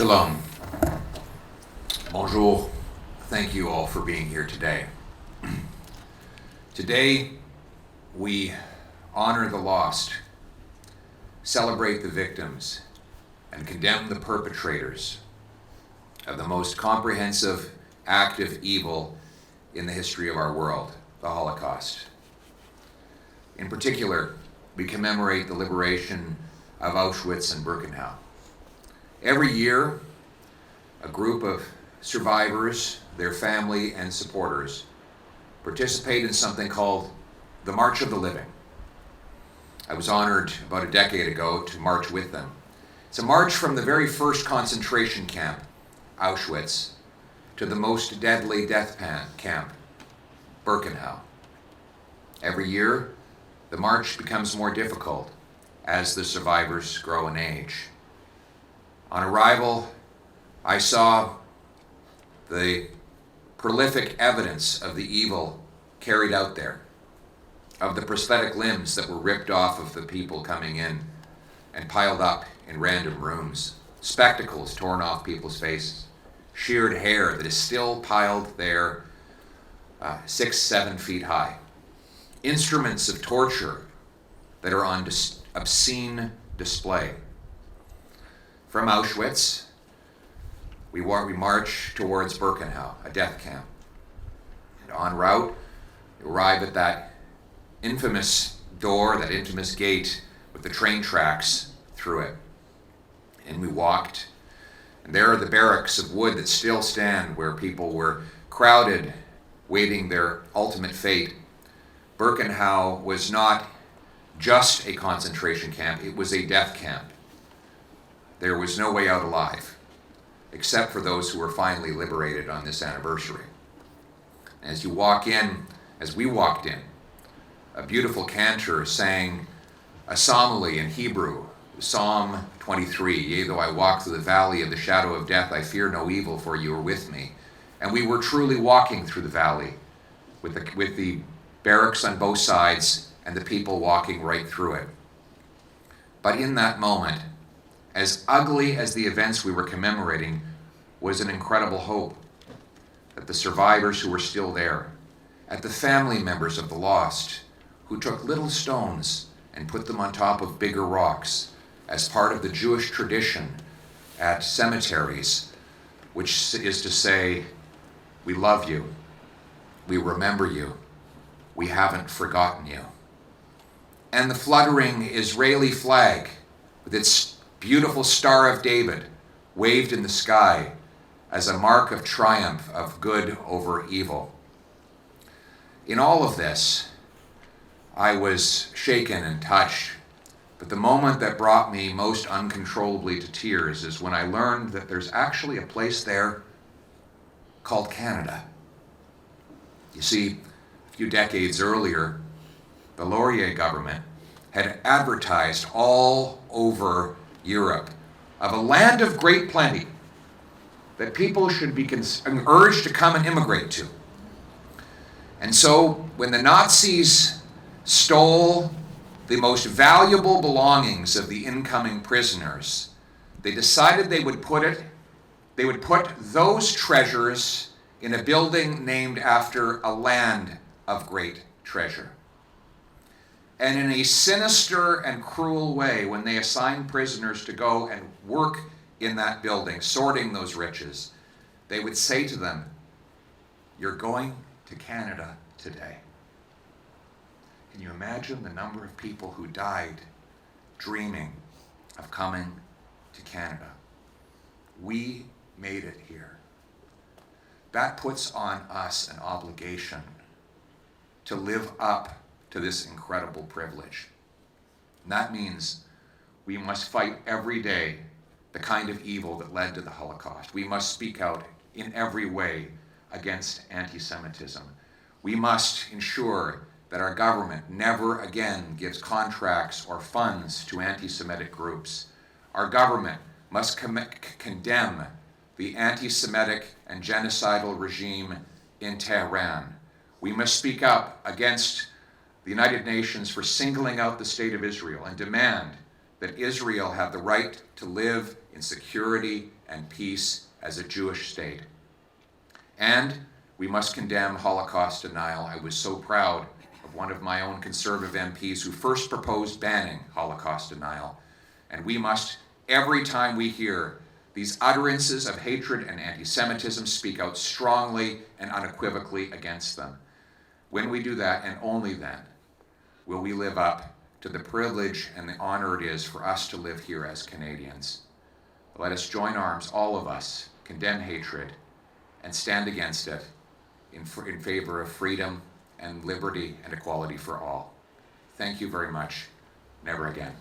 Shalom. Bonjour. Thank you all for being here today. Today, we honor the lost, celebrate the victims, and condemn the perpetrators of the most comprehensive act of evil in the history of our world, the Holocaust. In particular, we commemorate the liberation of Auschwitz and Birkenau. Every year, a group of survivors, their family, and supporters participate in something called the March of the Living. I was honored about a decade ago to march with them. It's a march from the very first concentration camp, Auschwitz, to the most deadly death camp, Birkenau. Every year, the march becomes more difficult as the survivors grow in age. On arrival, I saw the prolific evidence of the evil carried out there, of the prosthetic limbs that were ripped off of the people coming in and piled up in random rooms, spectacles torn off people's faces, sheared hair that is still piled there 6-7 feet high, instruments of torture that are on obscene display. From Auschwitz, we march towards Birkenau, a death camp. And en route, we arrive at that infamous door, that infamous gate with the train tracks through it. And we walked, and there are the barracks of wood that still stand where people were crowded, waiting their ultimate fate. Birkenau was not just a concentration camp, it was a death camp. There was no way out alive, except for those who were finally liberated on this anniversary. As we walked in, a beautiful cantor sang a psalmody in Hebrew, Psalm 23, "Yea, though I walk through the valley of the shadow of death, I fear no evil, for you are with me." And we were truly walking through the valley with the barracks on both sides and the people walking right through it. But in that moment, as ugly as the events we were commemorating, was an incredible hope that the survivors who were still there, at the family members of the lost, who took little stones and put them on top of bigger rocks as part of the Jewish tradition at cemeteries, which is to say, we love you, we remember you, we haven't forgotten you. And the fluttering Israeli flag with its beautiful Star of David waved in the sky as a mark of triumph of good over evil. In all of this, I was shaken and touched, but the moment that brought me most uncontrollably to tears is when I learned that there's actually a place there called Canada. You see, a few decades earlier, the Laurier government had advertised all over Europe of a land of great plenty that people should be urged to come and immigrate to. And so when the Nazis stole the most valuable belongings of the incoming prisoners, they decided they would put those treasures in a building named after a land of great treasure. And in a sinister and cruel way, when they assigned prisoners to go and work in that building, sorting those riches, they would say to them, "You're going to Canada today." Can you imagine the number of people who died dreaming of coming to Canada? We made it here. That puts on us an obligation to live up to this incredible privilege. And that means we must fight every day the kind of evil that led to the Holocaust. We must speak out in every way against anti-Semitism. We must ensure that our government never again gives contracts or funds to anti-Semitic groups. Our government must condemn the anti-Semitic and genocidal regime in Tehran. We must speak up against the United Nations for singling out the state of Israel and demand that Israel have the right to live in security and peace as a Jewish state. And we must condemn Holocaust denial. I was so proud of one of my own conservative MPs who first proposed banning Holocaust denial. And we must, every time we hear these utterances of hatred and anti-Semitism, speak out strongly and unequivocally against them. When we do that, and only then, will we live up to the privilege and the honor it is for us to live here as Canadians. Let us join arms, all of us, condemn hatred, and stand against it in favor of freedom and liberty and equality for all. Thank you very much. Never again.